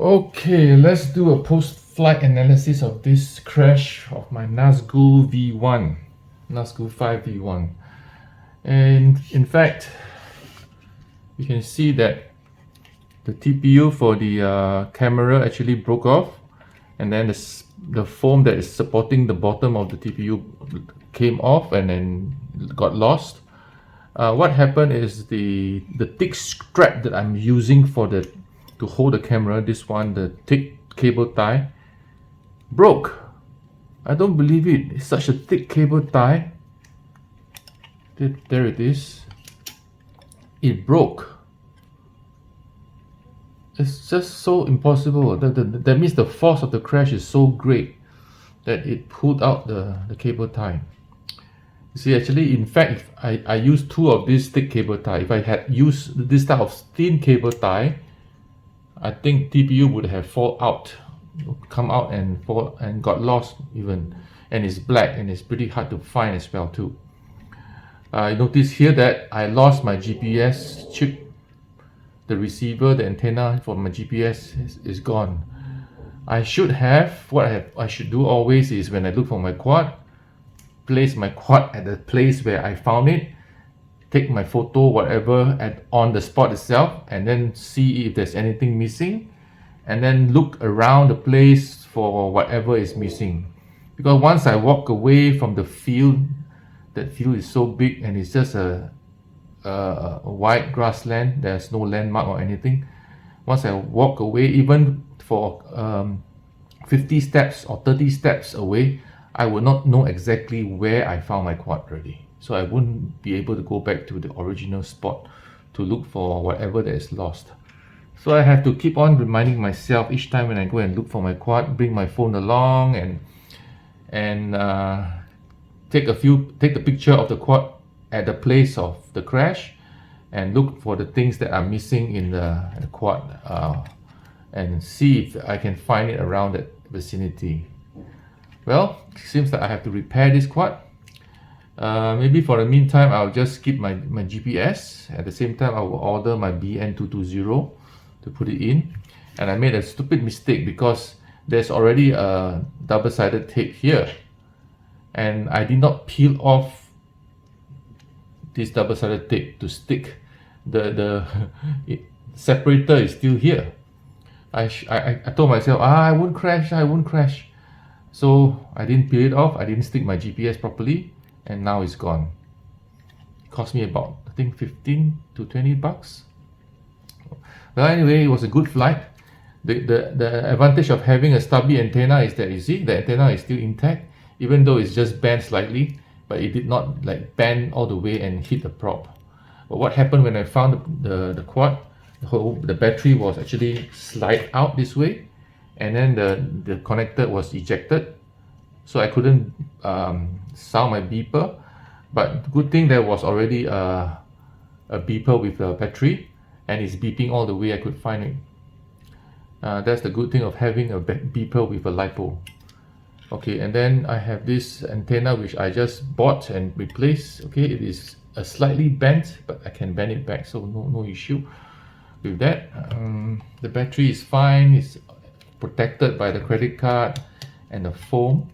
Okay, let's do a post-flight analysis of this crash of my Nazgul V1, Nazgul5 V1. And in fact, you can see that the TPU for the camera actually broke off, and then the foam that is supporting the bottom of the TPU came off and then got lost. What happened is the thick strap that I'm using to hold the camera, this one, the thick cable tie, broke. I don't believe it. It's such a thick cable tie. There it is. It broke. it's just so impossible. That means the force of the crash is so great that it pulled out the cable tie. You see, actually, in fact, if I used 2 of these thick cable tie. If I had used this type of thin cable tie, I think TPU would have come out and fall and got lost even. And it's black and it's pretty hard to find as well too. I notice here that I lost my GPS chip. The receiver, the antenna for my GPS is gone. I should have, I should do always is when I look for my quad, place my quad at the place where I found it, take my photo, whatever, on the spot itself, and then see if there's anything missing, and then look around the place for whatever is missing. Because once I walk away from the field, that field is so big and it's just a wide grassland, there's no landmark or anything. Once I walk away, even for 50 steps or 30 steps away, I would not know exactly where I found my quad already. So I wouldn't be able to go back to the original spot to look for whatever that is lost. So I have to keep on reminding myself each time when I go and look for my quad, bring my phone along and take the picture of the quad at the place of the crash and look for the things that are missing in the quad and see if I can find it around that vicinity. Well, it seems that I have to repair this quad. Maybe for the meantime, I'll just keep my GPS. At the same time, I will order my BN220 to put it in. And I made a stupid mistake because there's already a double-sided tape here. And I did not peel off this double-sided tape to stick. The separator is still here. I told myself, I won't crash. So I didn't peel it off, I didn't stick my GPS properly, and now it's gone. It cost me about, I think, 15 to 20 bucks. Well, anyway, it was a good flight. The advantage of having a stubby antenna is that, you see, the antenna is still intact, even though it's just bent slightly, but it did not like bend all the way and hit the prop. But what happened when I found the quad, the battery was actually slide out this way, and then the connector was ejected, so I couldn't sound my beeper. But good thing there was already a beeper with a battery, and it's beeping all the way I could find it. That's the good thing of having a beeper with a LiPo. Okay, and then I have this antenna which I just bought and replaced. Okay, it is slightly bent, but I can bend it back, so no issue with that. The battery is fine. It's protected by the credit card and the foam,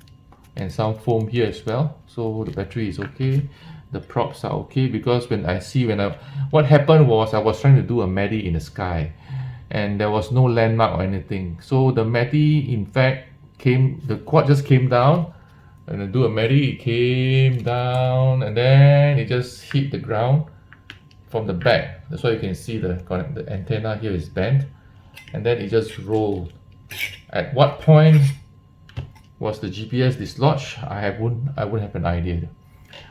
and some foam here as well, so the battery is okay. The props are okay, because what happened was I was trying to do a matty in the sky and there was no landmark or anything, so the matty in fact the quad just came down, and I do a matty, it came down and then it just hit the ground from the back. That's why you can see the antenna here is bent, and then it just rolled. At what point was the GPS dislodged? I wouldn't have an idea.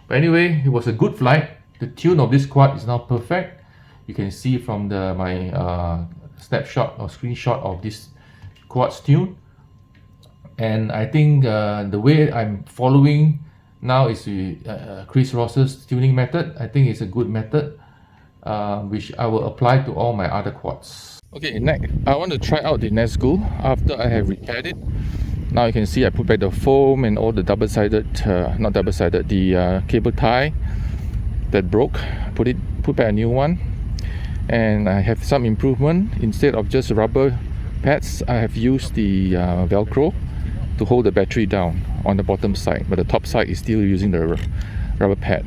But anyway, it was a good flight. The tune of this quad is now perfect. You can see from my snapshot or screenshot of this quad's tune. And I think the way I'm following now is Chris Ross's tuning method. I think it's a good method, which I will apply to all my other quads. Okay, next I want to try out the Nazgul after I have repaired it. Now you can see I put back the foam and all the the cable tie that broke. Put back a new one, and I have some improvement. Instead of just rubber pads, I have used the Velcro to hold the battery down on the bottom side, but the top side is still using the rubber pad.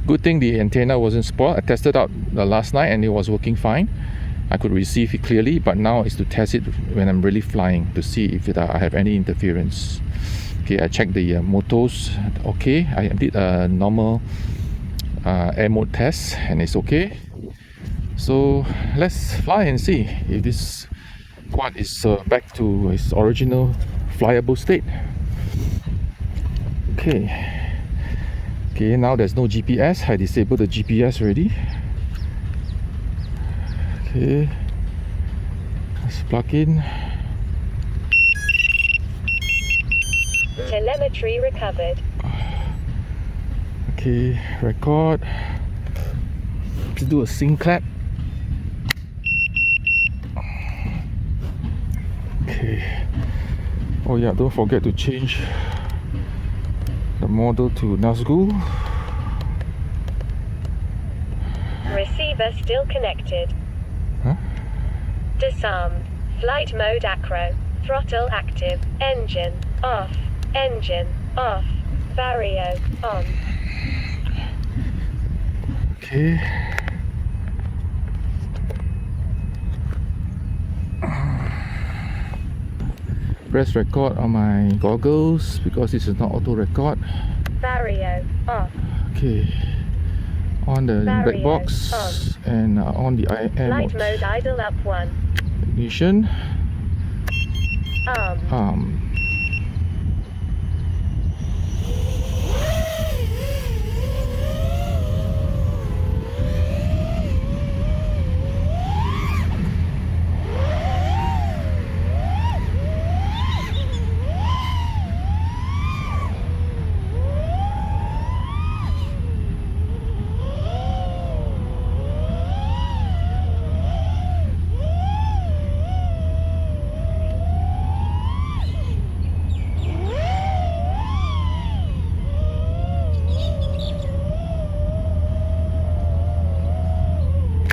Good thing the antenna wasn't spoiled. I tested out last night and it was working fine. I could receive it clearly, but now is to test it when I'm really flying to see if I have any interference. Okay, I checked the motors. Okay, I did a normal air mode test and it's okay. So let's fly and see if this quad is back to its original flyable state. Okay, now there's no GPS. I disabled the GPS already. Okay, Plug in. Telemetry recovered. Okay, record. Let's do a sync clap. Okay. Oh yeah, don't forget to change the model to Nazgul. Receiver still connected. Huh? Disarm. Flight mode acro. Throttle active. Engine off. Engine off. Vario on. Okay. Press record on my goggles because this is not auto record. Vario off. Okay. On the black Vario box on. and on the air Flight mode. mode idle up 1. Ignition. Arm.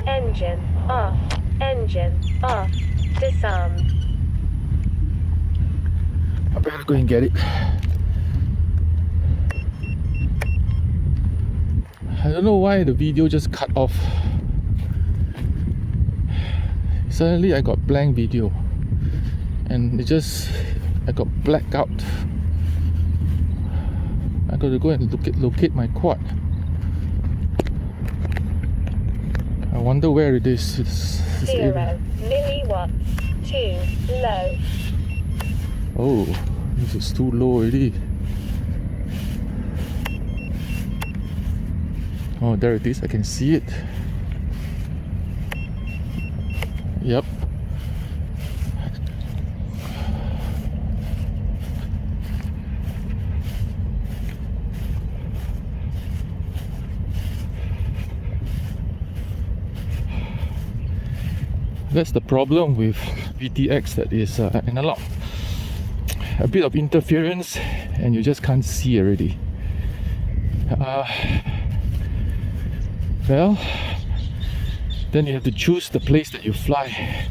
Engine off. Engine off. Disarmed. I better go and get it. I don't know why the video just cut off. Suddenly I got blank video and I got blacked out. I got to go and locate my quad. I wonder where it is. It's 0 milliwatts. Too low. Oh, this is too low already. Oh, there it is. I can see it. Yep. That's the problem with VTX, that is analog. A bit of interference and you just can't see already. Well, then you have to choose the place that you fly.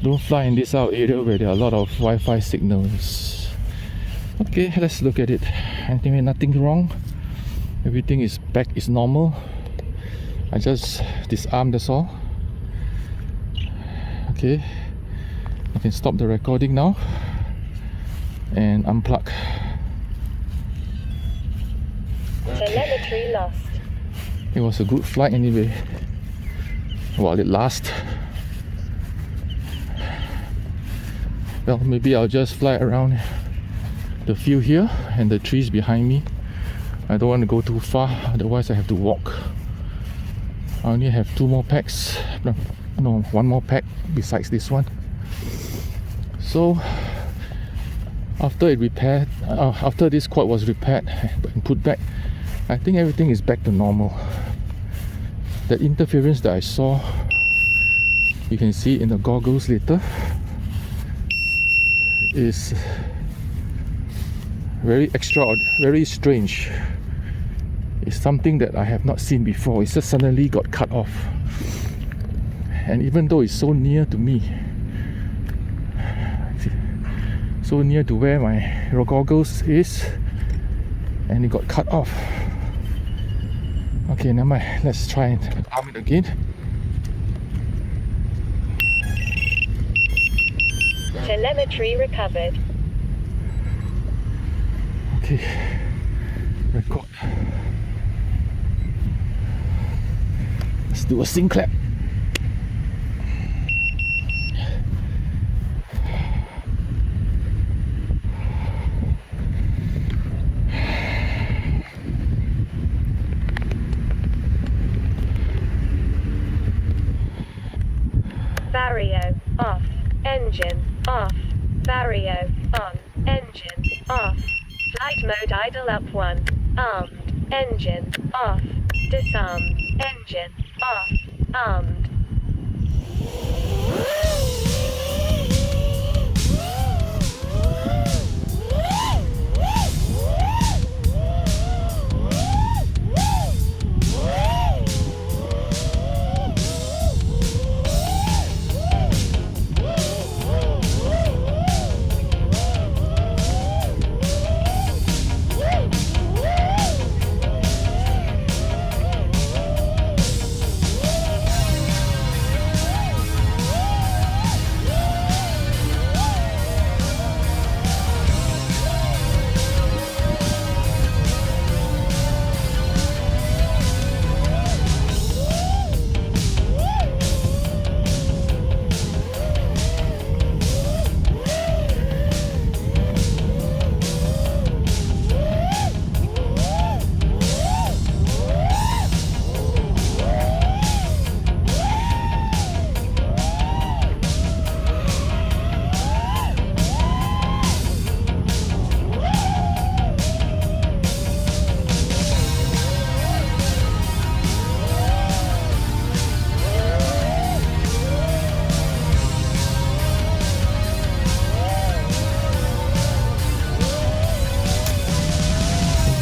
Don't fly in this out area where there are a lot of Wi-Fi signals. Okay, let's look at it. Anyway, nothing wrong. Everything is back, is normal. I just disarmed, that's all. Okay, I can stop the recording now and unplug. Telemetry lost. It was a good flight anyway, while it lasts. Well, maybe I'll just fly around the field here and the trees behind me. I don't want to go too far, otherwise I have to walk. I only have 2 more packs. No, 1 more pack besides this one. So after after this quad was repaired and put back, I think everything is back to normal. That interference that I saw, you can see in the goggles later, is very strange. It's something that I have not seen before. It just suddenly got cut off. And even though it's so near to me, so near to where my goggles is, and it got cut off. Okay, never mind. Let's try and arm it again. Telemetry recovered. Okay, record. Let's do a sync clap. Vario off. off. Vario, on. Engine, off. Flight mode idle up 1. Armed. Engine, off. Disarmed. Engine, off. Armed.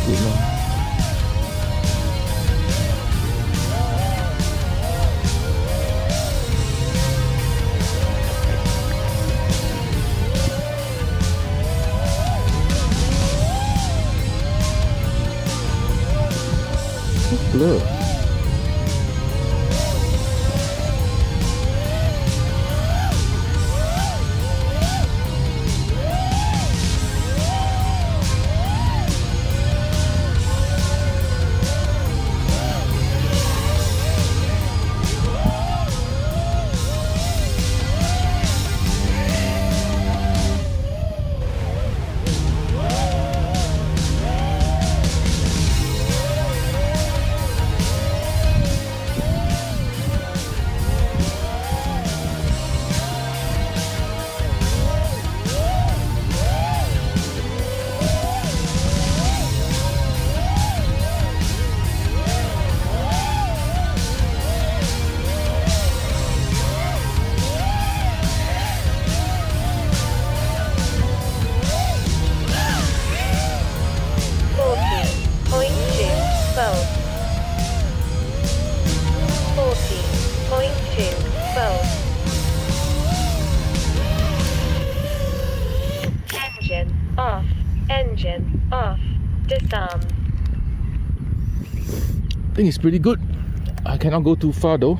Good lor. Blur. Off. Engine off. Disarm. I think it's pretty good. I cannot go too far though.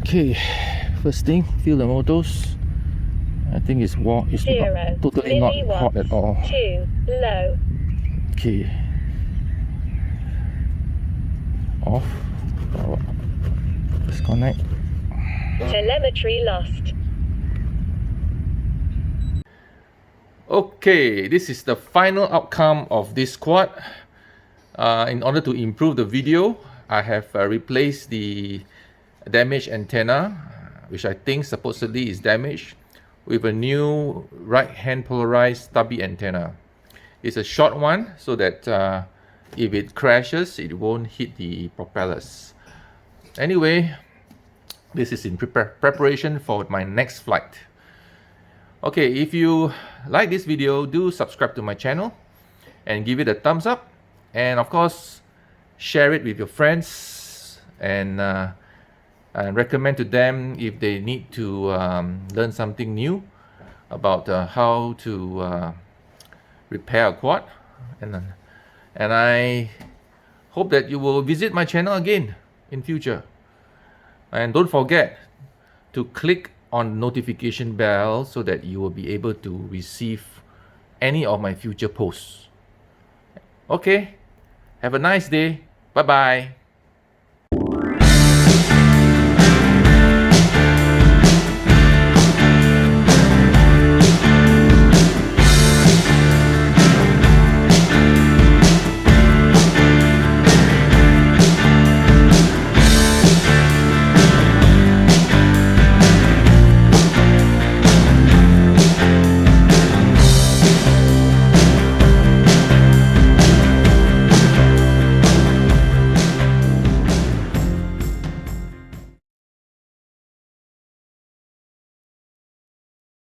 Okay, first thing, feel the motors. I think it's warm. It's not, totally not hot at all. 2 low. Okay. Off. Disconnect. Telemetry lost. Okay, this is the final outcome of this quad. In order to improve the video, I have replaced the damaged antenna, which I think supposedly is damaged, with a new right hand polarized stubby antenna. It's a short one so that if it crashes, it won't hit the propellers. Anyway, this is in preparation for my next flight. Okay, if you like this video, do subscribe to my channel and give it a thumbs up, and of course share it with your friends and recommend to them if they need to learn something new about how to repair a quad, and I hope that you will visit my channel again in future. And don't forget to click on notification bell so that you will be able to receive any of my future posts. Okay, have a nice day. Bye bye.